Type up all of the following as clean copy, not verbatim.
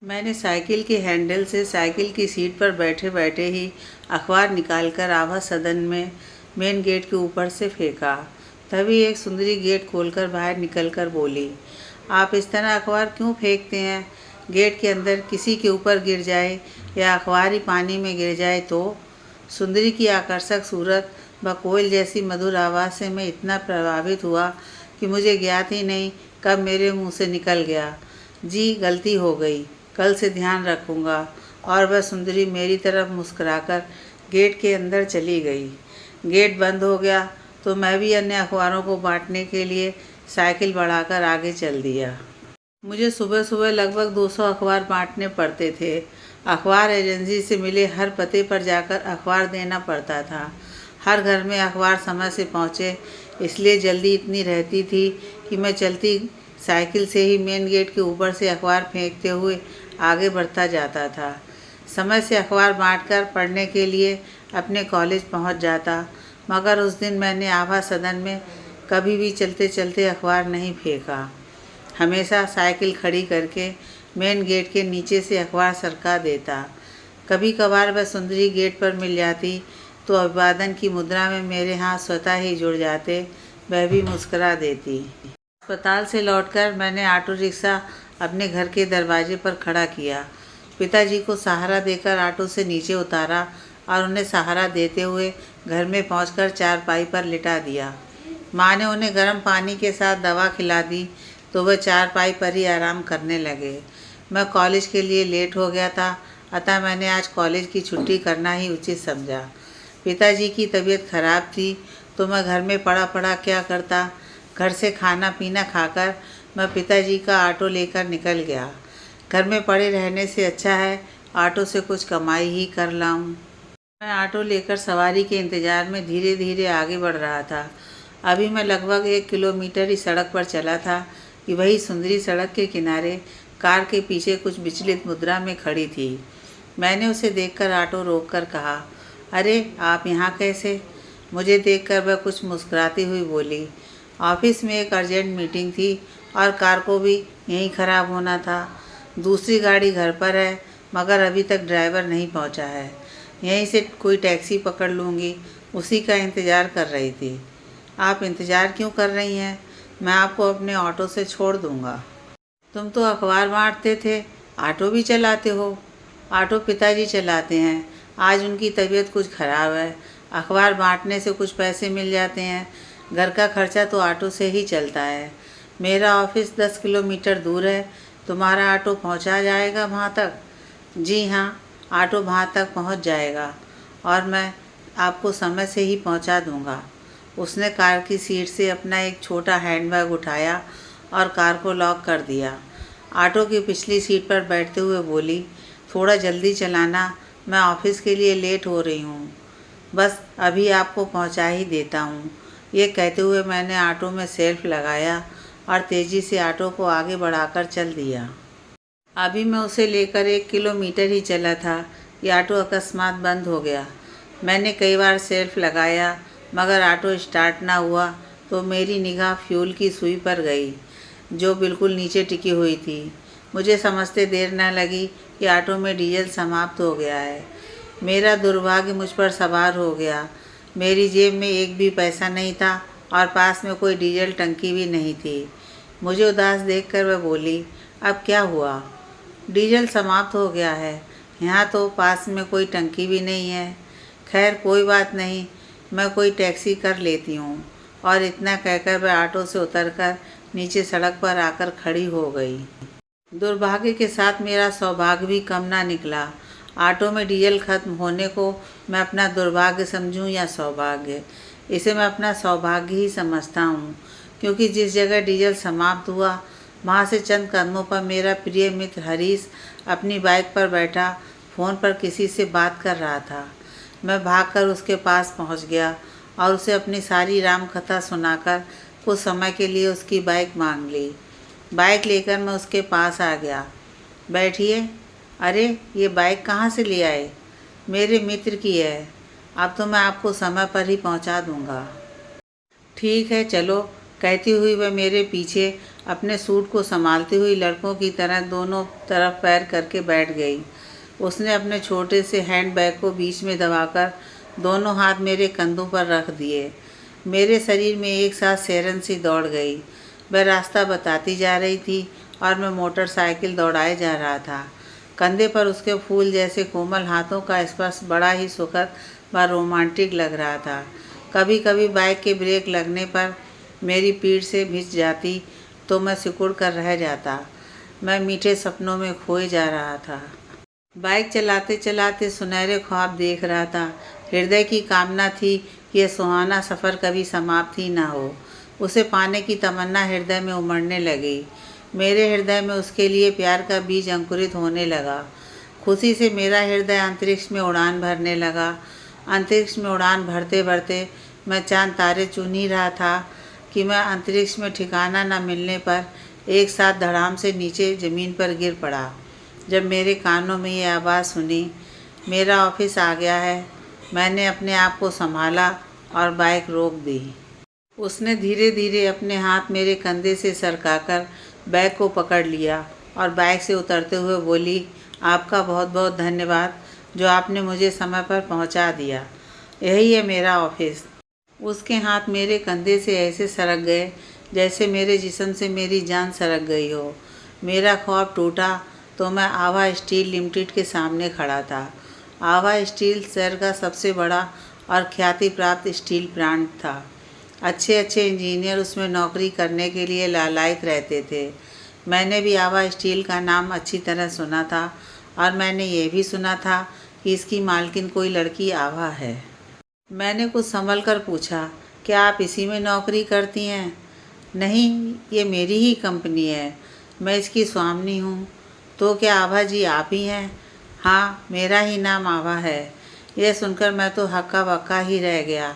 मैंने साइकिल के हैंडल से साइकिल की सीट पर बैठे बैठे ही अखबार निकालकर आभा सदन में मेन गेट के ऊपर से फेंका। तभी एक सुंदरी गेट खोलकर बाहर निकलकर बोली, आप इस तरह अखबार क्यों फेंकते हैं? गेट के अंदर किसी के ऊपर गिर जाए या अखबार ही पानी में गिर जाए तो? सुंदरी की आकर्षक सूरत व कोयल जैसी मधुर आवाज़ से मैं इतना प्रभावित हुआ कि मुझे ज्ञात ही नहीं कब मेरे मुंह से निकल गया, जी गलती हो गई, कल से ध्यान रखूँगा। और वह सुंदरी मेरी तरफ मुस्कुराकर गेट के अंदर चली गई। गेट बंद हो गया तो मैं भी अन्य अखबारों को बांटने के लिए साइकिल बढ़ाकर आगे चल दिया। मुझे सुबह सुबह लगभग 200 अखबार बांटने पड़ते थे। अखबार एजेंसी से मिले हर पते पर जाकर अखबार देना पड़ता था। हर घर में अखबार समय से पहुँचे, इसलिए जल्दी इतनी रहती थी कि मैं चलती साइकिल से ही मेन गेट के ऊपर से अखबार फेंकते हुए आगे बढ़ता जाता था। समय से अखबार बांटकर पढ़ने के लिए अपने कॉलेज पहुंच जाता, मगर उस दिन मैंने आभा सदन में कभी भी चलते चलते अखबार नहीं फेंका। हमेशा साइकिल खड़ी करके मेन गेट के नीचे से अखबार सरका देता। कभी कभार वह सुंदरी गेट पर मिल जाती तो अभिवादन की मुद्रा में मेरे हाथ स्वतः ही जुड़ जाते, वह भी मुस्कुरा देती। अस्पताल से लौटकर मैंने ऑटो रिक्शा अपने घर के दरवाजे पर खड़ा किया। पिताजी को सहारा देकर ऑटो से नीचे उतारा और उन्हें सहारा देते हुए घर में पहुंचकर चारपाई पर लिटा दिया। माँ ने उन्हें गर्म पानी के साथ दवा खिला दी तो वह चारपाई पर ही आराम करने लगे। मैं कॉलेज के लिए लेट हो गया था, अतः मैंने आज कॉलेज की छुट्टी करना ही उचित समझा। पिताजी की तबीयत खराब थी तो मैं घर में पड़ा पड़ा क्या करता। घर से खाना पीना खाकर मैं पिताजी का ऑटो लेकर निकल गया। घर में पड़े रहने से अच्छा है ऑटो से कुछ कमाई ही कर लाऊं। मैं ऑटो लेकर सवारी के इंतज़ार में धीरे धीरे आगे बढ़ रहा था। अभी मैं लगभग 1 किलोमीटर ही सड़क पर चला था कि वही सुंदरी सड़क के किनारे कार के पीछे कुछ विचलित मुद्रा में खड़ी थी। मैंने उसे देखकर ऑटो रोककर कहा, अरे आप यहाँ कैसे? मुझे देखकर वह कुछ मुस्कुराती हुई बोली, ऑफिस में एक अर्जेंट मीटिंग थी और कार को भी यहीं ख़राब होना था। दूसरी गाड़ी घर पर है मगर अभी तक ड्राइवर नहीं पहुंचा है। यहीं से कोई टैक्सी पकड़ लूँगी, उसी का इंतज़ार कर रही थी। आप इंतज़ार क्यों कर रही हैं? मैं आपको अपने ऑटो से छोड़ दूँगा। तुम तो अखबार बांटते थे, ऑटो भी चलाते हो। ऑटो पिताजी चलाते हैं, आज उनकी तबीयत कुछ ख़राब है। अखबार बांटने से कुछ पैसे मिल जाते हैं, घर का खर्चा तो ऑटो से ही चलता है। मेरा ऑफिस 10 किलोमीटर दूर है, तुम्हारा ऑटो पहुंचा जाएगा वहाँ तक? जी हाँ, ऑटो वहाँ तक पहुँच जाएगा और मैं आपको समय से ही पहुँचा दूँगा। उसने कार की सीट से अपना एक छोटा हैंडबैग उठाया और कार को लॉक कर दिया। ऑटो की पिछली सीट पर बैठते हुए बोली, थोड़ा जल्दी चलाना, मैं ऑफिस के लिए लेट हो रही हूँ। बस अभी आपको पहुँचा ही देता हूँ। ये कहते हुए मैंने ऑटो में सेल्फ लगाया और तेज़ी से ऑटो को आगे बढ़ाकर चल दिया। अभी मैं उसे लेकर 1 किलोमीटर ही चला था कि ऑटो अकस्मात बंद हो गया। मैंने कई बार सेल्फ लगाया मगर ऑटो स्टार्ट ना हुआ तो मेरी निगाह फ्यूल की सुई पर गई जो बिल्कुल नीचे टिकी हुई थी। मुझे समझते देर न लगी कि ऑटो में डीजल समाप्त हो गया है। मेरा दुर्भाग्य मुझ पर सवार हो गया। मेरी जेब में एक भी पैसा नहीं था और पास में कोई डीजल टंकी भी नहीं थी। मुझे उदास देखकर वह बोली, अब क्या हुआ? डीजल समाप्त हो गया है, यहाँ तो पास में कोई टंकी भी नहीं है। खैर कोई बात नहीं, मैं कोई टैक्सी कर लेती हूँ। और इतना कहकर वह ऑटो से उतरकर नीचे सड़क पर आकर खड़ी हो गई। दुर्भाग्य के साथ मेरा सौभाग्य भी कम ना निकला। ऑटो में डीजल खत्म होने को मैं अपना दुर्भाग्य समझूं या सौभाग्य, इसे मैं अपना सौभाग्य ही समझता हूँ, क्योंकि जिस जगह डीजल समाप्त हुआ वहाँ से चंद कदमों पर मेरा प्रिय मित्र हरीश अपनी बाइक पर बैठा फ़ोन पर किसी से बात कर रहा था। मैं भागकर उसके पास पहुँच गया और उसे अपनी सारी राम कथा सुनाकर कुछ समय के लिए उसकी बाइक मांग ली। बाइक लेकर मैं उसके पास आ गया। बैठिए। अरे ये बाइक कहाँ से ले आए? मेरे मित्र की है। अब तो मैं आपको समय पर ही पहुँचा दूँगा। ठीक है चलो, कहती हुई वह मेरे पीछे अपने सूट को संभालती हुई लड़कों की तरह दोनों तरफ पैर करके बैठ गई। उसने अपने छोटे से हैंड बैग को बीच में दबाकर दोनों हाथ मेरे कंधों पर रख दिए। मेरे शरीर में एक साथ सैरन सी दौड़ गई। वह रास्ता बताती जा रही थी और मैं मोटरसाइकिल दौड़ाए जा रहा था। कंधे पर उसके फूल जैसे कोमल हाथों का स्पर्श बड़ा ही सुखद व रोमांटिक लग रहा था। कभी कभी बाइक के ब्रेक लगने पर मेरी पीठ से भिंच जाती तो मैं सिकुड़ कर रह जाता। मैं मीठे सपनों में खोए जा रहा था। बाइक चलाते चलाते सुनहरे ख्वाब देख रहा था। हृदय की कामना थी कि यह सुहाना सफ़र कभी समाप्त ही ना हो। उसे पाने की तमन्ना हृदय में उमड़ने लगी। मेरे हृदय में उसके लिए प्यार का बीज अंकुरित होने लगा। खुशी से मेरा हृदय अंतरिक्ष में उड़ान भरने लगा। अंतरिक्ष में उड़ान भरते भरते मैं चांद तारे चुन ही रहा था कि मैं अंतरिक्ष में ठिकाना न मिलने पर एक साथ धड़ाम से नीचे ज़मीन पर गिर पड़ा। जब मेरे कानों में ये आवाज़ सुनी, मेरा ऑफिस आ गया है, मैंने अपने आप को संभाला और बाइक रोक दी। उसने धीरे धीरे अपने हाथ मेरे कंधे से सरकाकर बैग को पकड़ लिया और बाइक से उतरते हुए बोली, आपका बहुत बहुत धन्यवाद जो आपने मुझे समय पर पहुंचा दिया। यही है मेरा ऑफिस। उसके हाथ मेरे कंधे से ऐसे सरक गए जैसे मेरे जिस्म से मेरी जान सरक गई हो। मेरा ख्वाब टूटा तो मैं आभा स्टील लिमिटेड के सामने खड़ा था। आभा स्टील शहर का सबसे बड़ा और ख्याति प्राप्त स्टील प्लांट था। अच्छे अच्छे इंजीनियर उसमें नौकरी करने के लिए लालायित रहते थे। मैंने भी आभा स्टील का नाम अच्छी तरह सुना था और मैंने ये भी सुना था कि इसकी मालकिन कोई लड़की आभा है। मैंने कुछ संभल कर पूछा, क्या आप इसी में नौकरी करती हैं? नहीं, ये मेरी ही कंपनी है, मैं इसकी स्वामिनी हूँ। तो क्या आभा जी आप ही हैं? हाँ, मेरा ही नाम आभा है। यह सुनकर मैं तो हक्का बक्का ही रह गया।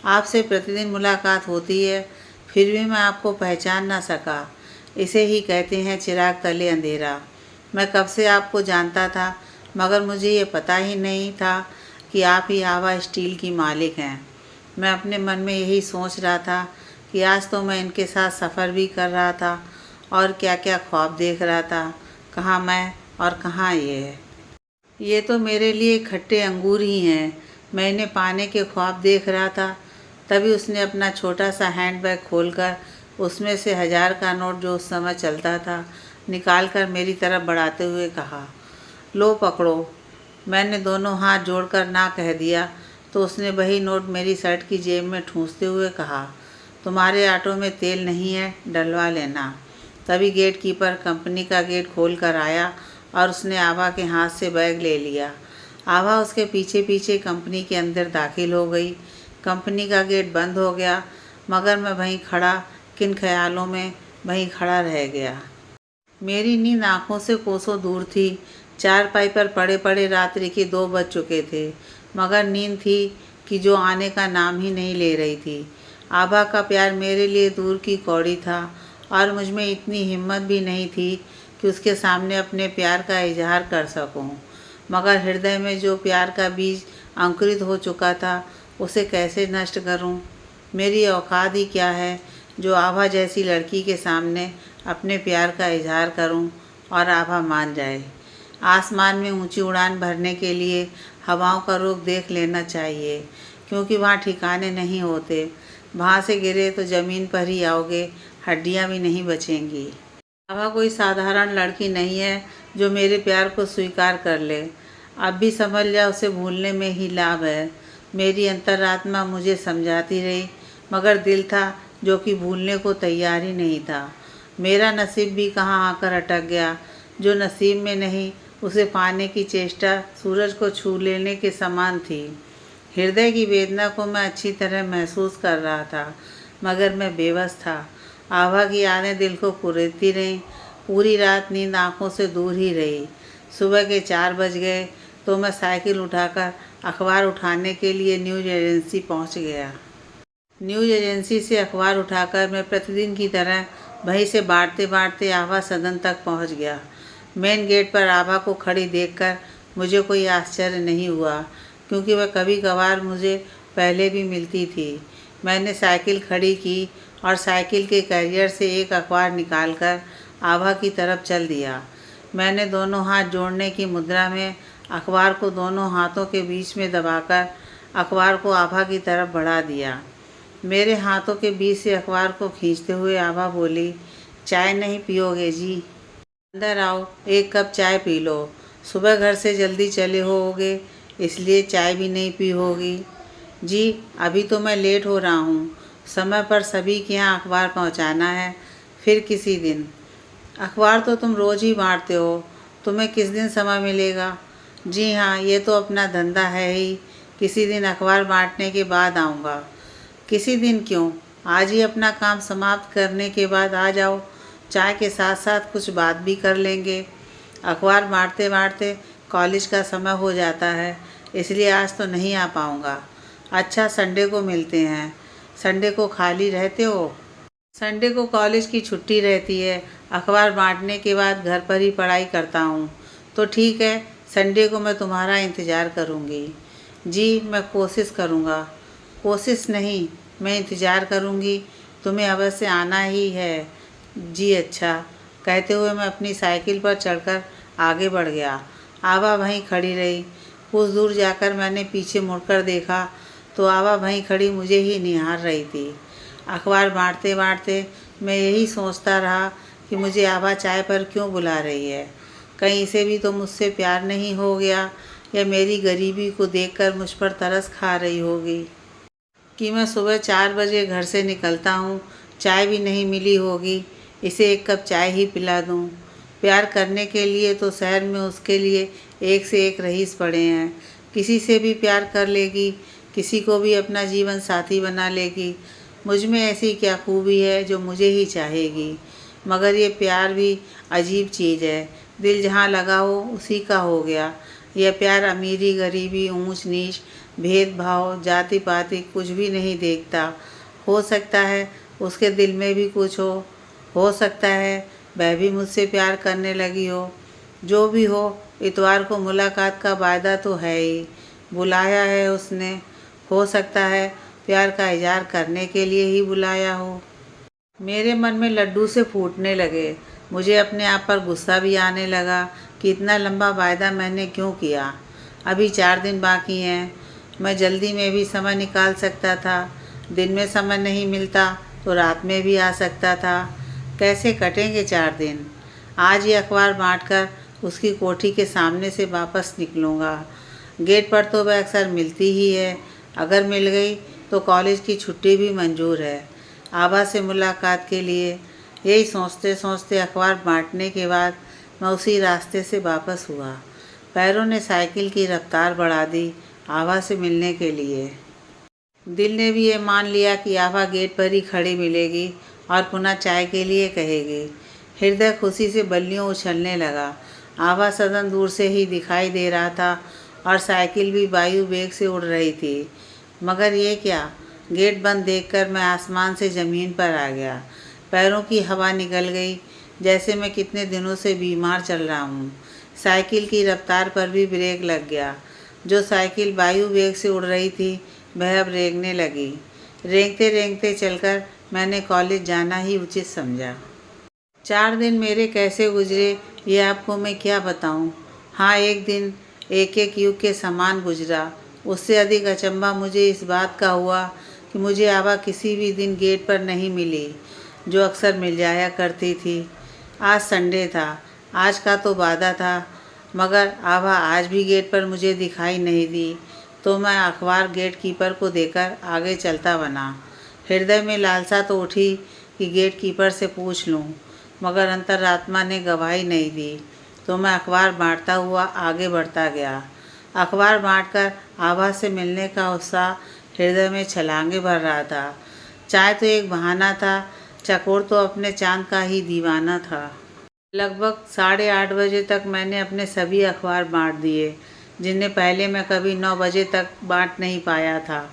आपसे प्रतिदिन मुलाकात होती है, फिर भी मैं आपको पहचान ना सका। इसे ही कहते हैं चिराग तले अंधेरा। मैं कब से आपको जानता था, मगर मुझे ये पता ही नहीं था कि आप ही आभा स्टील की मालिक हैं। मैं अपने मन में यही सोच रहा था कि आज तो मैं इनके साथ सफ़र भी कर रहा था और क्या क्या ख्वाब देख रहा था। कहाँ मैं और कहाँ ये है। ये तो मेरे लिए खट्टे अंगूर ही हैं। मैं इन्हें पाने के ख्वाब देख रहा था। तभी उसने अपना छोटा सा हैंड बैग खोलकर उसमें से 1000 का नोट जो उस समय चलता था निकाल कर मेरी तरफ बढ़ाते हुए कहा, लो पकड़ो। मैंने दोनों हाथ जोड़कर ना कह दिया तो उसने वही नोट मेरी शर्ट की जेब में ठूंसते हुए कहा, तुम्हारे ऑटो में तेल नहीं है, डलवा लेना। तभी गेट कीपर कंपनी का गेट खोल कर आया और उसने आभा के हाथ से बैग ले लिया। आभा उसके पीछे पीछे कंपनी के अंदर दाखिल हो गई। कंपनी का गेट बंद हो गया, मगर मैं वहीं खड़ा किन ख्यालों में वहीं खड़ा रह गया। मेरी नींद आँखों से कोसों दूर थी। चारपाई पर पड़े पड़े रात्रि के 2 बज चुके थे, मगर नींद थी कि जो आने का नाम ही नहीं ले रही थी। आभा का प्यार मेरे लिए दूर की कौड़ी था और मुझ में इतनी हिम्मत भी नहीं थी कि उसके सामने अपने प्यार का इजहार कर सकूं। मगर हृदय में जो प्यार का बीज अंकुरित हो चुका था उसे कैसे नष्ट करूं? मेरी औकात ही क्या है जो आभा जैसी लड़की के सामने अपने प्यार का इजहार करूं और आभा मान जाए। आसमान में ऊंची उड़ान भरने के लिए हवाओं का रुख देख लेना चाहिए, क्योंकि वहाँ ठिकाने नहीं होते। वहाँ से गिरे तो ज़मीन पर ही आओगे, हड्डियाँ भी नहीं बचेंगी। आभा कोई साधारण लड़की नहीं है जो मेरे प्यार को स्वीकार कर ले। अब भी समझ जा, उसे भूलने में ही लाभ है। मेरी अंतरात्मा मुझे समझाती रही, मगर दिल था जो कि भूलने को तैयार ही नहीं था। मेरा नसीब भी कहाँ आकर अटक गया। जो नसीब में नहीं, उसे पाने की चेष्टा सूरज को छू लेने के समान थी। हृदय की वेदना को मैं अच्छी तरह महसूस कर रहा था, मगर मैं बेबस था। आभा की यादें दिल को कुरेदती रहीं। पूरी रात नींद आँखों से दूर ही रही। सुबह के 4 बज गए तो मैं साइकिल उठाकर अखबार उठाने के लिए न्यूज़ एजेंसी पहुंच गया। न्यूज़ एजेंसी से अखबार उठाकर मैं प्रतिदिन की तरह वहीं से बांटते बांटते आभा सदन तक पहुंच गया। मेन गेट पर आभा को खड़ी देखकर मुझे कोई आश्चर्य नहीं हुआ, क्योंकि वह कभी कभार मुझे पहले भी मिलती थी। मैंने साइकिल खड़ी की और साइकिल के कैरियर से एक अखबार निकालकर आभा की तरफ चल दिया। मैंने दोनों हाथ जोड़ने की मुद्रा में अखबार को दोनों हाथों के बीच में दबाकर अखबार को आभा की तरफ बढ़ा दिया। मेरे हाथों के बीच से अखबार को खींचते हुए आभा बोली, चाय नहीं पियोगे जी? अंदर आओ, एक कप चाय पी लो। सुबह घर से जल्दी चले होगे, इसलिए चाय भी नहीं पी होगी। जी, अभी तो मैं लेट हो रहा हूँ। समय पर सभी के यहाँ अखबार पहुँचाना है, फिर किसी दिन। अखबार तो तुम रोज़ ही बांटते हो, तुम्हें किस दिन समय मिलेगा? जी हाँ, ये तो अपना धंधा है ही। किसी दिन अखबार बांटने के बाद आऊँगा। किसी दिन क्यों, आज ही अपना काम समाप्त करने के बाद आ जाओ। चाय के साथ साथ कुछ बात भी कर लेंगे। अखबार बांटते बांटते कॉलेज का समय हो जाता है, इसलिए आज तो नहीं आ पाऊँगा। अच्छा, संडे को मिलते हैं। संडे को खाली रहते हो? संडे को कॉलेज की छुट्टी रहती है। अखबार बांटने के बाद घर पर ही पढ़ाई करता हूँ। तो ठीक है, संडे को मैं तुम्हारा इंतज़ार करूँगी। जी, मैं कोशिश करूँगा। कोशिश नहीं, मैं इंतज़ार करूँगी। तुम्हें अवश्य आना ही है। जी अच्छा, कहते हुए मैं अपनी साइकिल पर चढ़कर आगे बढ़ गया। आभा वहीं खड़ी रही। कुछ दूर जाकर मैंने पीछे मुड़कर देखा तो आभा वहीं खड़ी मुझे ही निहार रही थी। अखबार बांटते बांटते मैं यही सोचता रहा कि मुझे आभा चाय पर क्यों बुला रही है। कहीं इसे भी तो मुझसे प्यार नहीं हो गया, या मेरी गरीबी को देखकर मुझ पर तरस खा रही होगी कि मैं सुबह 4 बजे घर से निकलता हूँ, चाय भी नहीं मिली होगी, इसे एक कप चाय ही पिला दूँ। प्यार करने के लिए तो शहर में उसके लिए एक से एक रईस पड़े हैं। किसी से भी प्यार कर लेगी, किसी को भी अपना जीवन साथी बना लेगी। मुझ में ऐसी क्या खूबी है जो मुझे ही चाहेगी? मगर ये प्यार भी अजीब चीज़ है। दिल जहाँ लगा हो उसी का हो गया। यह प्यार अमीरी गरीबी ऊंच नीच भेदभाव जाति पाति कुछ भी नहीं देखता। हो सकता है उसके दिल में भी कुछ हो सकता है वह भी मुझसे प्यार करने लगी हो। जो भी हो, इतवार को मुलाकात का वायदा तो है ही, बुलाया है उसने। हो सकता है प्यार का इजहार करने के लिए ही बुलाया हो। मेरे मन में लड्डू से फूटने लगे। मुझे अपने आप पर गुस्सा भी आने लगा कि इतना लंबा वायदा मैंने क्यों किया। अभी 4 दिन बाकी हैं। मैं जल्दी में भी समय निकाल सकता था। दिन में समय नहीं मिलता तो रात में भी आ सकता था। कैसे कटेंगे 4 दिन? आज ही अखबार बांटकर उसकी कोठी के सामने से वापस निकलूँगा। गेट पर तो वह अक्सर मिलती ही है। अगर मिल गई तो कॉलेज की छुट्टी भी मंजूर है आभा से मुलाकात के लिए। यही सोचते सोचते अखबार बांटने के बाद मैं उसी रास्ते से वापस हुआ। पैरों ने साइकिल की रफ्तार बढ़ा दी आभा से मिलने के लिए। दिल ने भी ये मान लिया कि आभा गेट पर ही खड़ी मिलेगी और पुनः चाय के लिए कहेगी। हृदय खुशी से बल्लियों उछलने लगा। आभा सदन दूर से ही दिखाई दे रहा था और साइकिल भी वायु वेग से उड़ रही थी। मगर ये क्या, गेट बंद देखकर मैं आसमान से ज़मीन पर आ गया। पैरों की हवा निकल गई, जैसे मैं कितने दिनों से बीमार चल रहा हूँ। साइकिल की रफ्तार पर भी ब्रेक लग गया। जो साइकिल वायु वेग से उड़ रही थी वह अब रेंगने लगी। रेंगते रेंगते चलकर मैंने कॉलेज जाना ही उचित समझा। 4 दिन मेरे कैसे गुजरे ये आपको मैं क्या बताऊँ। हाँ, एक दिन एक एक युग के समान गुजरा। उससे अधिक अचंभा मुझे इस बात का हुआ कि मुझे आभा किसी भी दिन गेट पर नहीं मिली, जो अक्सर मिल जाया करती थी। आज संडे था, आज का तो वादा था, मगर आभा आज भी गेट पर मुझे दिखाई नहीं दी। तो मैं अखबार गेट कीपर को देकर आगे चलता बना। हृदय में लालसा तो उठी कि गेट कीपर से पूछ लूं, मगर अंतरात्मा ने गवाही नहीं दी। तो मैं अखबार बांटता हुआ आगे बढ़ता गया। अखबार बांटकर आभा से मिलने का उत्साह हृदय में छलांगे भर रहा था। चाय तो एक बहाना था, चकोर तो अपने चांद का ही दीवाना था। लगभग 8:30 बजे तक मैंने अपने सभी अखबार बांट दिए, जिन्हें पहले मैं कभी 9 बजे तक बांट नहीं पाया था।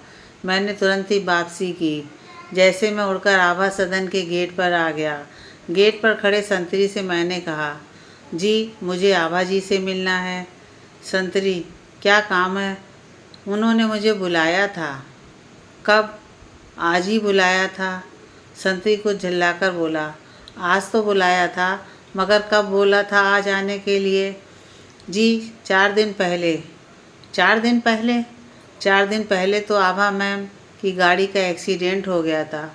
मैंने तुरंत ही वापसी की। जैसे मैं उड़कर आभा सदन के गेट पर आ गया। गेट पर खड़े संतरी से मैंने कहा, जी, मुझे आभा जी से मिलना है। संतरी, क्या काम है? उन्होंने मुझे बुलाया था। कब? आज ही बुलाया था। संतरी को झल्लाकर बोला, आज तो बुलाया था, मगर कब बोला था आज आने के लिए? जी 4 दिन पहले। 4 दिन पहले? 4 दिन पहले तो आभा मैम की गाड़ी का एक्सीडेंट हो गया था।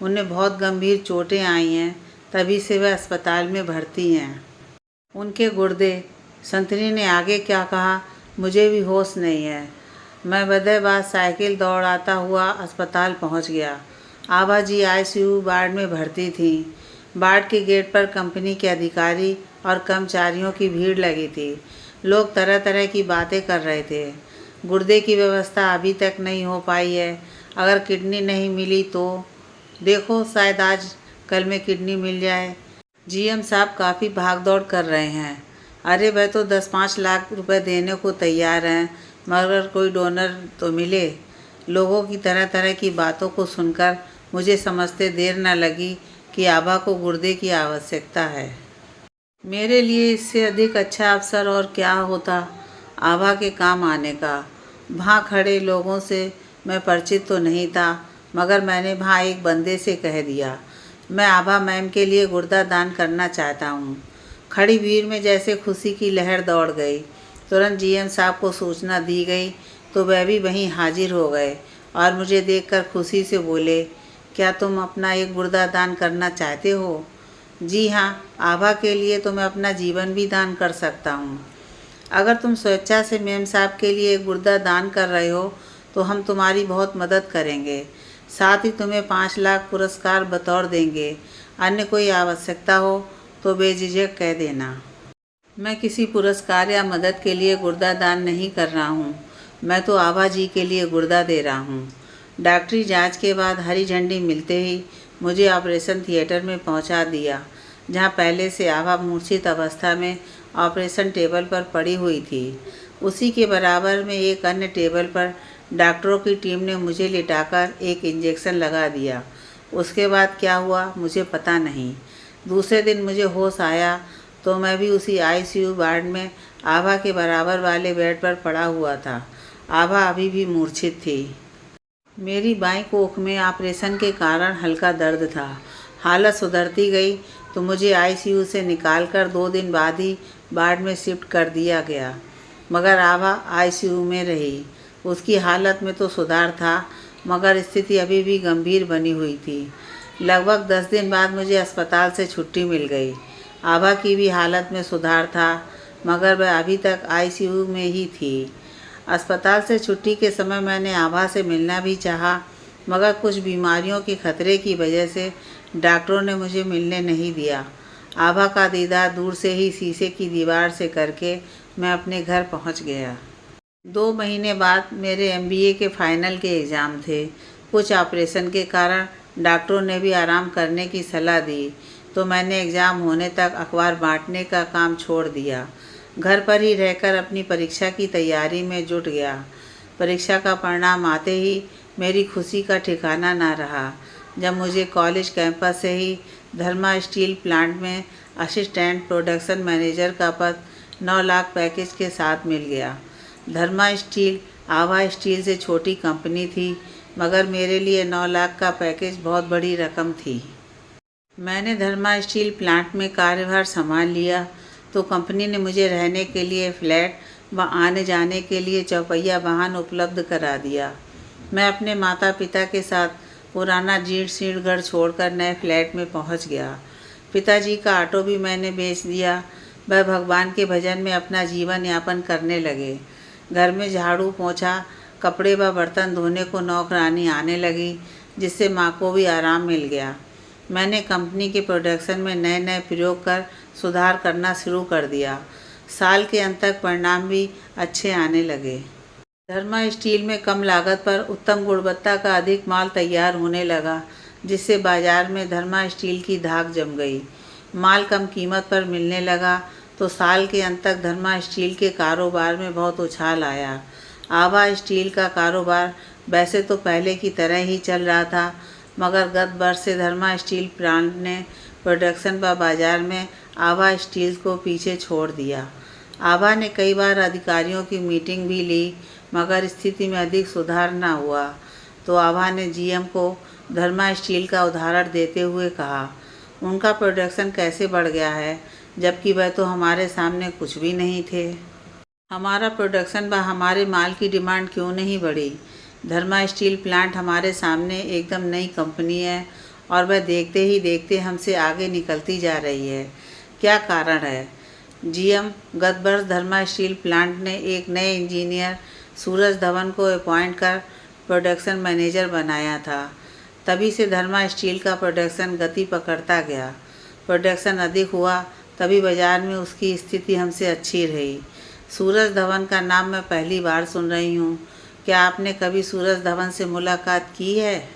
उन्हें बहुत गंभीर चोटें आई हैं, तभी से वह अस्पताल में भर्ती हैं। उनके गुर्दे। संतरी ने आगे क्या कहा मुझे भी होश नहीं है। मैं बदे-बाद साइकिल दौड़ाता हुआ अस्पताल पहुंच गया। आभा जी आईसीयू वार्ड में भर्ती थीं। वार्ड के गेट पर कंपनी के अधिकारी और कर्मचारियों की भीड़ लगी थी। लोग तरह तरह की बातें कर रहे थे। गुर्दे की व्यवस्था अभी तक नहीं हो पाई है। अगर किडनी नहीं मिली तो देखो, शायद आज कल में किडनी मिल जाए। जीएम साहब काफ़ी भागदौड़ कर रहे हैं। अरे वह तो 10-5 लाख रुपए देने को तैयार हैं, मगर कोई डोनर तो मिले। लोगों की तरह तरह की बातों को सुनकर मुझे समझते देर न लगी कि आभा को गुर्दे की आवश्यकता है। मेरे लिए इससे अधिक अच्छा अवसर और क्या होता आभा के काम आने का। वहाँ खड़े लोगों से मैं परिचित तो नहीं था, मगर मैंने वहाँ एक बंदे से कह दिया, मैं आभा मैम के लिए गुर्दा दान करना चाहता हूँ। खड़ी भीड़ में जैसे खुशी की लहर दौड़ गई। तुरंत जीएम साहब को सूचना दी गई तो वह भी वहीं हाजिर हो गए और मुझे देखकर खुशी से बोले, क्या तुम अपना एक गुर्दा दान करना चाहते हो? जी हाँ, आभा के लिए तो मैं अपना जीवन भी दान कर सकता हूँ। अगर तुम स्वेच्छा से मेम साहब के लिए एक गुर्दा दान कर रहे हो तो हम तुम्हारी बहुत मदद करेंगे। साथ ही तुम्हें 5 लाख पुरस्कार बतौर देंगे। अन्य कोई आवश्यकता हो तो बेझिझक कह देना। मैं किसी पुरस्कार या मदद के लिए गुर्दा दान नहीं कर रहा हूँ। मैं तो आभा जी के लिए गुर्दा दे रहा हूँ। डॉक्टरी जांच के बाद हरी झंडी मिलते ही मुझे ऑपरेशन थिएटर में पहुँचा दिया, जहाँ पहले से आभा मूर्छित अवस्था में ऑपरेशन टेबल पर पड़ी हुई थी। उसी के बराबर में एक अन्य टेबल पर डॉक्टरों की टीम ने मुझे लिटाकर एक इंजेक्शन लगा दिया। उसके बाद क्या हुआ मुझे पता नहीं। दूसरे दिन मुझे होश आया तो मैं भी उसी आईसीयू वार्ड में आभा के बराबर वाले बेड पर पड़ा हुआ था। आभा अभी भी मूर्छित थी। मेरी बाईं कोख में ऑपरेशन के कारण हल्का दर्द था। हालत सुधरती गई तो मुझे आईसीयू से निकालकर 2 दिन बाद ही वार्ड में शिफ्ट कर दिया गया, मगर आभा आईसीयू में रही। उसकी हालत में तो सुधार था, मगर स्थिति अभी भी गंभीर बनी हुई थी। लगभग 10 दिन बाद मुझे अस्पताल से छुट्टी मिल गई। आभा की भी हालत में सुधार था, मगर वह अभी तक आईसीयू में ही थी। अस्पताल से छुट्टी के समय मैंने आभा से मिलना भी चाहा, मगर कुछ बीमारियों के खतरे की वजह से डॉक्टरों ने मुझे मिलने नहीं दिया। आभा का दीदार दूर से ही शीशे की दीवार से करके मैं अपने घर पहुंच गया। 2 महीने बाद मेरे एमबीए के फाइनल के एग्ज़ाम थे। कुछ ऑपरेशन के कारण डॉक्टरों ने भी आराम करने की सलाह दी, तो मैंने एग्ज़ाम होने तक अखबार बांटने का काम छोड़ दिया। घर पर ही रहकर अपनी परीक्षा की तैयारी में जुट गया। परीक्षा का परिणाम आते ही मेरी खुशी का ठिकाना ना रहा, जब मुझे कॉलेज कैंपस से ही धर्मा स्टील प्लांट में असिस्टेंट प्रोडक्शन मैनेजर का पद 9 लाख पैकेज के साथ मिल गया। धर्मा स्टील आभा स्टील से छोटी कंपनी थी, मगर मेरे लिए 9 लाख का पैकेज बहुत बड़ी रकम थी। मैंने धर्मा स्टील प्लांट में कार्यभार संभाल लिया तो कंपनी ने मुझे रहने के लिए फ्लैट व आने जाने के लिए चौपहिया वाहन उपलब्ध करा दिया। मैं अपने माता पिता के साथ पुराना जीर्ण शीर्ण घर छोड़कर नए फ्लैट में पहुंच गया। पिताजी का ऑटो भी मैंने बेच दिया। वह भगवान के भजन में अपना जीवन यापन करने लगे। घर में झाड़ू पोंछा, कपड़े व बर्तन धोने को नौकरानी आने लगी, जिससे माँ को भी आराम मिल गया। मैंने कंपनी के प्रोडक्शन में नए नए प्रयोग कर सुधार करना शुरू कर दिया। साल के अंत तक परिणाम भी अच्छे आने लगे। धर्मा स्टील में कम लागत पर उत्तम गुणवत्ता का अधिक माल तैयार होने लगा, जिससे बाजार में धर्मा स्टील की धाक जम गई। माल कम कीमत पर मिलने लगा तो साल के अंत तक धर्मा स्टील के कारोबार में बहुत उछाल आया। आभा स्टील का कारोबार वैसे तो पहले की तरह ही चल रहा था, मगर गत वर्ष से धर्मा स्टील प्लांट ने प्रोडक्शन व बाजार में आभा स्टील को पीछे छोड़ दिया। आभा ने कई बार अधिकारियों की मीटिंग भी ली, मगर स्थिति में अधिक सुधार न हुआ, तो आभा ने जीएम को धर्मा स्टील का उदाहरण देते हुए कहा। उनका प्रोडक्शन कैसे बढ़ गया है, जबकि वह तो हमारे सामने कुछ भी नहीं थे। हमारा प्रोडक्शन व हमारे माल की डिमांड क्यों नहीं बढ़ी? धर्मा स्टील प्लांट हमारे सामने एकदम नई कंपनी है और वह देखते ही देखते हमसे आगे निकलती जा रही है। क्या कारण है? जीएम गत वर्ष धर्मा स्टील प्लांट ने एक नए इंजीनियर सूरज धवन को अपॉइंट कर प्रोडक्शन मैनेजर बनाया था। तभी से धर्मा स्टील का प्रोडक्शन गति पकड़ता गया। प्रोडक्शन अधिक हुआ तभी बाज़ार में उसकी स्थिति हमसे अच्छी रही। सूरज धवन का नाम मैं पहली बार सुन रही हूँ। क्या आपने कभी सूरज धवन से मुलाकात की है?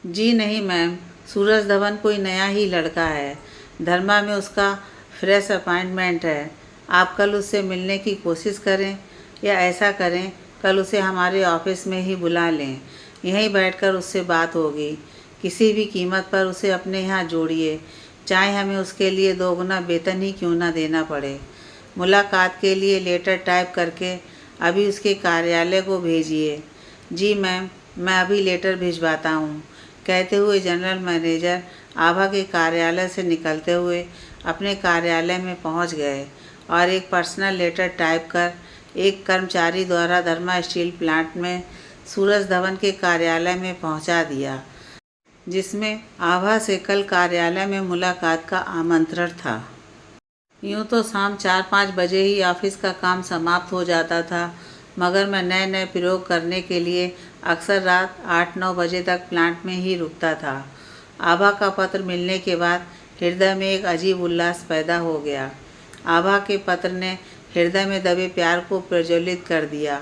जी नहीं मैम, सूरज धवन कोई नया ही लड़का है। धर्मा में उसका फ्रेश अपॉइंटमेंट है। आप कल उससे मिलने की कोशिश करें, या ऐसा करें कल उसे हमारे ऑफिस में ही बुला लें। यहीं बैठकर उससे बात होगी। किसी भी कीमत पर उसे अपने यहाँ जोड़िए, चाहे हमें उसके लिए 2 गुना वेतन ही क्यों ना देना पड़े। मुलाकात के लिए लेटर टाइप करके अभी उसके कार्यालय को भेजिए। जी मैम, मैं अभी लेटर भिजवाता हूँ, कहते हुए जनरल मैनेजर आभा के कार्यालय से निकलते हुए अपने कार्यालय में पहुँच गए और एक पर्सनल लेटर टाइप कर एक कर्मचारी द्वारा धर्मा स्टील प्लांट में सूरज धवन के कार्यालय में पहुँचा दिया, जिसमें आभा से कल कार्यालय में मुलाकात का आमंत्रण था। यूँ तो शाम 4-5 बजे ही ऑफिस का काम समाप्त हो जाता था, मगर मैं नए नए प्रयोग करने के लिए अक्सर रात 8-9 बजे तक प्लांट में ही रुकता था। आभा का पत्र मिलने के बाद हृदय में एक अजीब उल्लास पैदा हो गया। आभा के पत्र ने हृदय में दबे प्यार को प्रज्वलित कर दिया।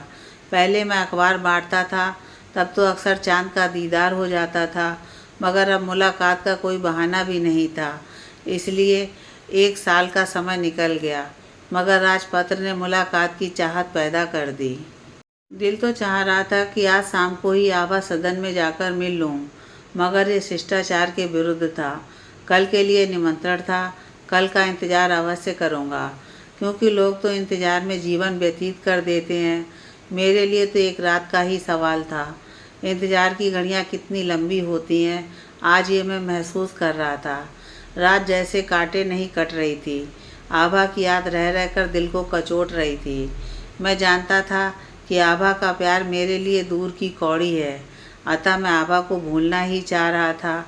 पहले मैं अखबार बांटता था, तब तो अक्सर चांद का दीदार हो जाता था, मगर अब मुलाकात का कोई बहाना भी नहीं था। इसलिए 1 साल का समय निकल गया, मगर आज पत्र ने मुलाकात की चाहत पैदा कर दी। दिल तो चाह रहा था कि आज शाम को ही आभा सदन में जाकर मिल लूं, मगर ये शिष्टाचार के विरुद्ध था। कल के लिए निमंत्रण था, कल का इंतज़ार अवश्य करूँगा, क्योंकि लोग तो इंतज़ार में जीवन व्यतीत कर देते हैं। मेरे लिए तो एक रात का ही सवाल था। इंतज़ार की घड़ियाँ कितनी लंबी होती हैं, आज ये मैं महसूस कर रहा था। रात जैसे कांटे नहीं कट रही थी। आभा की याद रह रहकर दिल को कचोट रही थी। मैं जानता था कि आभा का प्यार मेरे लिए दूर की कौड़ी है, अतः मैं आभा को भूलना ही चाह रहा था।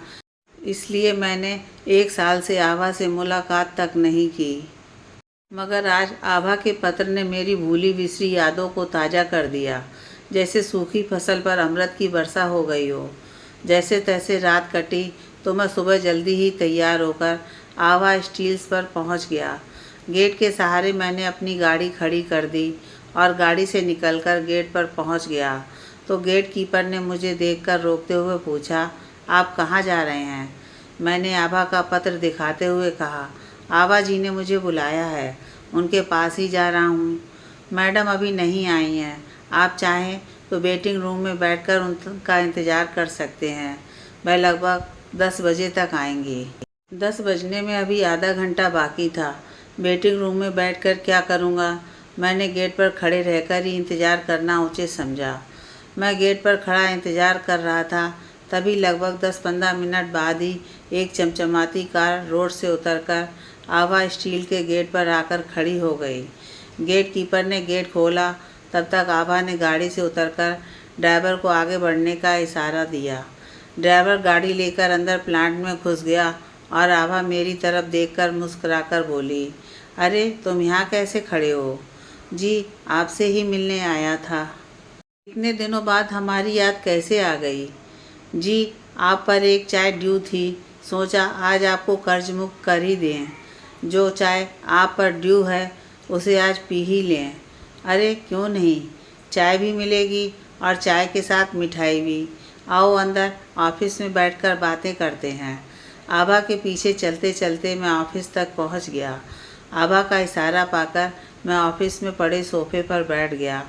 इसलिए मैंने 1 साल से आभा से मुलाकात तक नहीं की। मगर आज आभा के पत्र ने मेरी भूली बिसरी यादों को ताज़ा कर दिया, जैसे सूखी फसल पर अमृत की वर्षा हो गई हो। जैसे तैसे रात कटी तो मैं सुबह जल्दी ही तैयार होकर आभा स्टील्स पर पहुंच गया। गेट के सहारे मैंने अपनी गाड़ी खड़ी कर दी और गाड़ी से निकलकर गेट पर पहुंच गया तो गेट कीपर ने मुझे देखकर रोकते हुए पूछा, आप कहाँ जा रहे हैं? मैंने आभा का पत्र दिखाते हुए कहा, आभा जी ने मुझे बुलाया है, उनके पास ही जा रहा हूँ। मैडम अभी नहीं आई हैं, आप चाहें तो वेटिंग रूम में बैठकर उनका इंतज़ार कर सकते हैं। वह लगभग 10 बजे तक आएंगी। 10 बजने में अभी आधा घंटा बाकी था। वेटिंग रूम में बैठकर क्या करूँगा? मैंने गेट पर खड़े रहकर ही इंतज़ार करना उचित समझा। मैं गेट पर खड़ा इंतज़ार कर रहा था, तभी लगभग 10-15 मिनट बाद ही एक चमचमाती कार रोड से उतरकर आभा स्टील के गेट पर आकर खड़ी हो गई। गेट कीपर ने गेट खोला, तब तक आभा ने गाड़ी से उतरकर ड्राइवर को आगे बढ़ने का इशारा दिया। ड्राइवर गाड़ी लेकर अंदर प्लांट में घुस गया और आभा मेरी तरफ देखकर मुस्कुराकर बोली, अरे तुम यहाँ कैसे खड़े हो? जी आपसे ही मिलने आया था। इतने दिनों बाद हमारी याद कैसे आ गई? जी आप पर एक चाय ड्यू थी, सोचा आज आपको कर्ज मुक्त कर ही दें। जो चाय आप पर ड्यू है उसे आज पी ही लें। अरे क्यों नहीं, चाय भी मिलेगी और चाय के साथ मिठाई भी। आओ अंदर ऑफिस में बैठकर बातें करते हैं। आभा के पीछे चलते चलते मैं ऑफिस तक पहुंच गया। आभा का इशारा पाकर मैं ऑफिस में पड़े सोफे पर बैठ गया।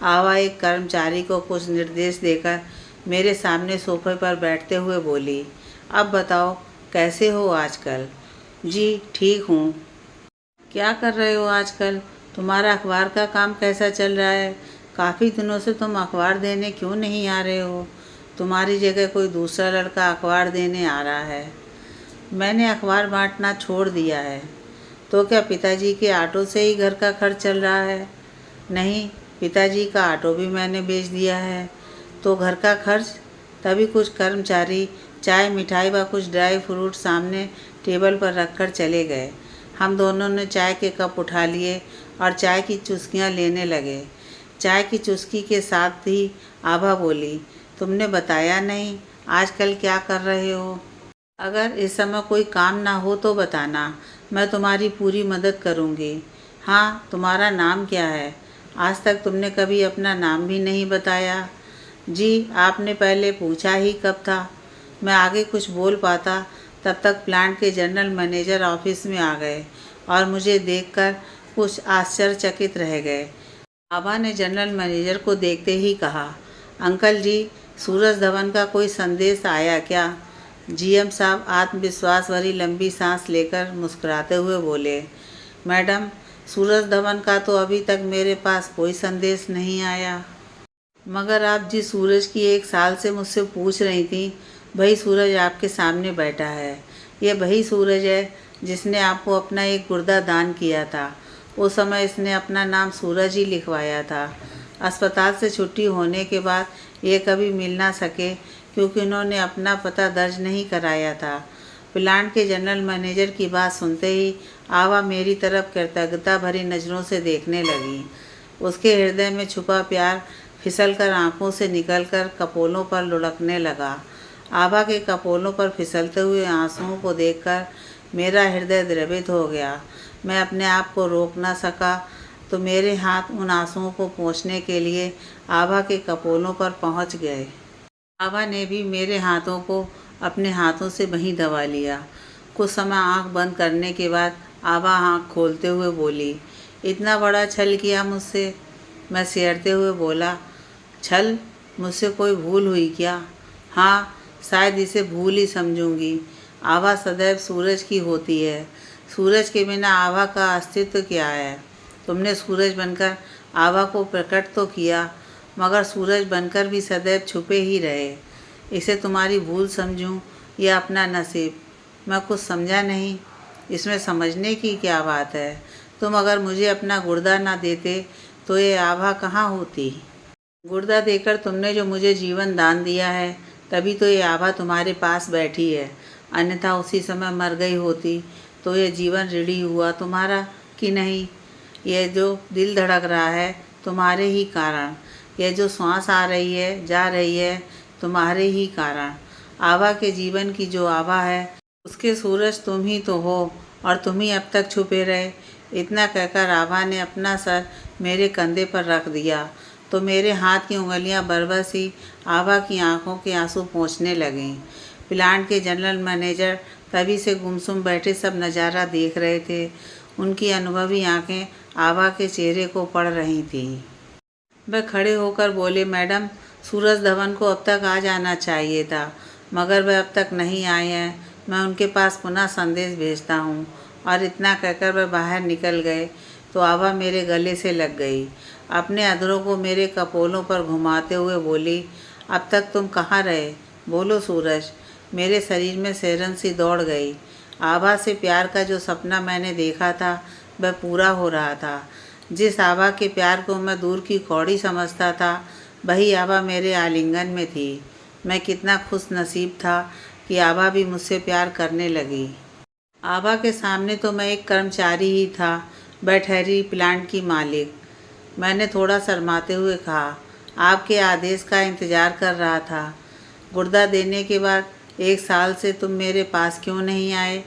आभा एक कर्मचारी को कुछ निर्देश देकर मेरे सामने सोफे पर बैठते हुए बोली, अब बताओ कैसे हो आजकल? जी ठीक हूँ। क्या कर रहे हो आजकल? तुम्हारा अखबार का काम कैसा चल रहा है? काफ़ी दिनों से तुम अखबार देने क्यों नहीं आ रहे हो? तुम्हारी जगह कोई दूसरा लड़का अखबार देने आ रहा है। मैंने अखबार बांटना छोड़ दिया है। तो क्या पिताजी के ऑटो से ही घर का खर्च चल रहा है? नहीं, पिताजी का ऑटो भी मैंने बेच दिया है। तो घर का खर्च? तभी कुछ कर्मचारी चाय, मिठाई व कुछ ड्राई फ्रूट सामने टेबल पर रखकर चले गए। हम दोनों ने चाय के कप उठा लिए और चाय की चुस्कियाँ लेने लगे। चाय की चुस्की के साथ ही आभा बोली, तुमने बताया नहीं आजकल क्या कर रहे हो? अगर इस समय कोई काम ना हो तो बताना, मैं तुम्हारी पूरी मदद करूँगी। हाँ, तुम्हारा नाम क्या है? आज तक तुमने कभी अपना नाम भी नहीं बताया। जी, आपने पहले पूछा ही कब था? मैं आगे कुछ बोल पाता तब तक प्लांट के जनरल मैनेजर ऑफिस में आ गए और मुझे देखकर कुछ आश्चर्यचकित रह गए। आभा ने जनरल मैनेजर को देखते ही कहा, अंकल जी, सूरज धवन का कोई संदेश आया क्या? जीएम साहब आत्मविश्वास भरी लंबी सांस लेकर मुस्कुराते हुए बोले, मैडम, सूरज धवन का तो अभी तक मेरे पास कोई संदेश नहीं आया। मगर आप जिस सूरज की 1 साल से मुझसे पूछ रही थी, वही सूरज आपके सामने बैठा है। ये वही सूरज है जिसने आपको अपना एक गुर्दा दान किया था। उस समय इसने अपना नाम सूरज ही लिखवाया था। अस्पताल से छुट्टी होने के बाद ये कभी मिल ना सके क्योंकि उन्होंने अपना पता दर्ज नहीं कराया था। प्लांट के जनरल मैनेजर की बात सुनते ही आभा मेरी तरफ कृतज्ञता भरी नज़रों से देखने लगी। उसके हृदय में छुपा प्यार फिसलकर आंखों से निकलकर कपोलों पर लुढ़कने लगा। आभा के कपोलों पर फिसलते हुए आंसुओं को देखकर मेरा हृदय द्रवित हो गया। मैं अपने आप को रोक ना सका तो मेरे हाथ उन आंसुओं को पोंछने के लिए आभा के कपोलों पर पहुंच गए। आभा ने भी मेरे हाथों को अपने हाथों से वहीं दबा लिया। कुछ समय आंख बंद करने के बाद आभा आंख खोलते हुए बोली, इतना बड़ा छल किया मुझसे? मैं सिहरते हुए बोला, छल? मुझसे कोई भूल हुई क्या? हाँ, शायद इसे भूल ही समझूंगी। आभा सदैव सूरज की होती है। सूरज के बिना आभा का अस्तित्व क्या है? तुमने सूरज बनकर आभा को प्रकट तो किया, मगर सूरज बनकर भी सदैव छुपे ही रहे। इसे तुम्हारी भूल समझूं या अपना नसीब? मैं कुछ समझा नहीं। इसमें समझने की क्या बात है? तुम अगर मुझे अपना गुर्दा ना देते तो ये आभा कहाँ होती? गुर्दा देकर तुमने जो मुझे जीवन दान दिया है, तभी तो ये आभा तुम्हारे पास बैठी है। अन्यथा उसी समय मर गई होती तो ये जीवन ऋणी हुआ तुम्हारा कि नहीं? ये जो दिल धड़क रहा है तुम्हारे ही कारण, ये जो श्वास आ रही है जा रही है तुम्हारे ही कारण। आभा के जीवन की जो आभा है उसके सूरज तुम ही तो हो और तुम ही अब तक छुपे रहे। इतना कहकर आभा ने अपना सर मेरे कंधे पर रख दिया तो मेरे हाथ की उंगलियां बरबस ही आभा की आंखों के आंसू पोंछने लगीं। प्लांट के जनरल मैनेजर तभी से गुमसुम बैठे सब नज़ारा देख रहे थे। उनकी अनुभवी आंखें आभा के चेहरे को पढ़ रही थीं। वह खड़े होकर बोले, मैडम, सूरज धवन को अब तक आ जाना चाहिए था, मगर वह अब तक नहीं आए हैं। मैं उनके पास पुनः संदेश भेजता हूँ। और इतना कहकर वह बाहर निकल गए तो आभा मेरे गले से लग गई। अपने अधरों को मेरे कपोलों पर घुमाते हुए बोली, अब तक तुम कहाँ रहे? बोलो सूरज। मेरे शरीर में सिहरन सी दौड़ गई। आभा से प्यार का जो सपना मैंने देखा था वह पूरा हो रहा था। जिस आभा के प्यार को मैं दूर की कौड़ी समझता था, वही आभा मेरे आलिंगन में थी। मैं कितना खुश नसीब था कि आभा भी मुझसे प्यार करने लगी। आभा के सामने तो मैं एक कर्मचारी ही था, वह ठहरी प्लांट की मालिक। मैंने थोड़ा शर्माते हुए कहा, आपके आदेश का इंतज़ार कर रहा था। गुर्दा देने के बाद 1 साल से तुम मेरे पास क्यों नहीं आए?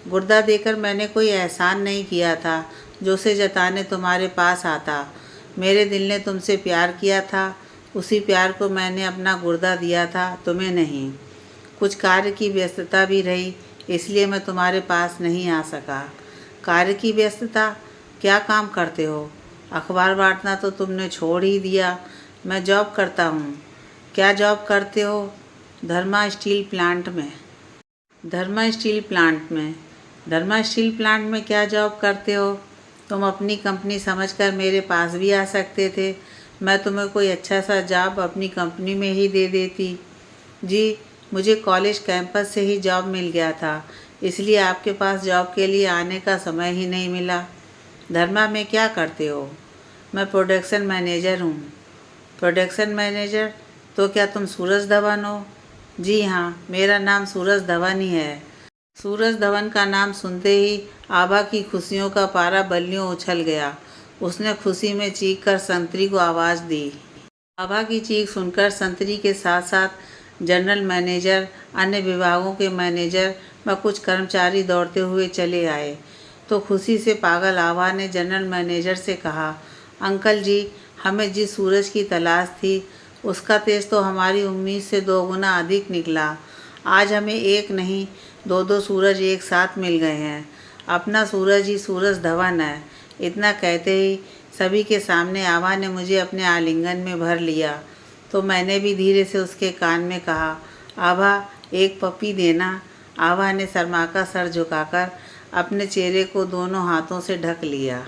गुर्दा देकर मैंने कोई एहसान नहीं किया था जो उसे जताने तुम्हारे पास आता। मेरे दिल ने तुमसे प्यार किया था, उसी प्यार को मैंने अपना गुर्दा दिया था, तुम्हें नहीं। कुछ कार्य की व्यस्तता भी रही, इसलिए मैं तुम्हारे पास नहीं आ सका। कार्य की व्यस्तता? क्या काम करते हो? अखबार बांटना तो तुमने छोड़ ही दिया। मैं जॉब करता हूँ। क्या जॉब करते हो? धर्मा स्टील प्लांट में। धर्मा स्टील प्लांट में? धर्मा स्टील प्लांट में क्या जॉब करते हो? तुम अपनी कंपनी समझकर मेरे पास भी आ सकते थे। मैं तुम्हें कोई अच्छा सा जॉब अपनी कंपनी में ही दे देती। जी, मुझे कॉलेज कैंपस से ही जॉब मिल गया था, इसलिए आपके पास जॉब के लिए आने का समय ही नहीं मिला। धर्मा में क्या करते हो? मैं प्रोडक्शन मैनेजर हूँ। Production manager? तो क्या तुम सूरज धवन हो? जी हाँ, मेरा नाम सूरज धवन ही है। सूरज धवन का नाम सुनते ही आभा की खुशियों का पारा बल्लियों उछल गया। उसने खुशी में चीख कर संतरी को आवाज़ दी। आभा की चीख सुनकर संतरी के साथ साथ जनरल मैनेजर, अन्य विभागों के मैनेजर व कुछ कर्मचारी दौड़ते हुए चले आए तो खुशी से पागल आभा ने जनरल मैनेजर से कहा, अंकल जी, हमें जिस सूरज की तलाश थी उसका तेज तो हमारी उम्मीद से 2 गुना अधिक निकला। आज हमें एक नहीं 2-2 सूरज एक साथ मिल गए हैं। अपना सूरज ही सूरज धवन है। इतना कहते ही सभी के सामने आभा ने मुझे अपने आलिंगन में भर लिया तो मैंने भी धीरे से उसके कान में कहा, आभा, एक पप्पी देना। आभा ने शर्माकर सर झुकाकर अपने चेहरे को दोनों हाथों से ढक लिया।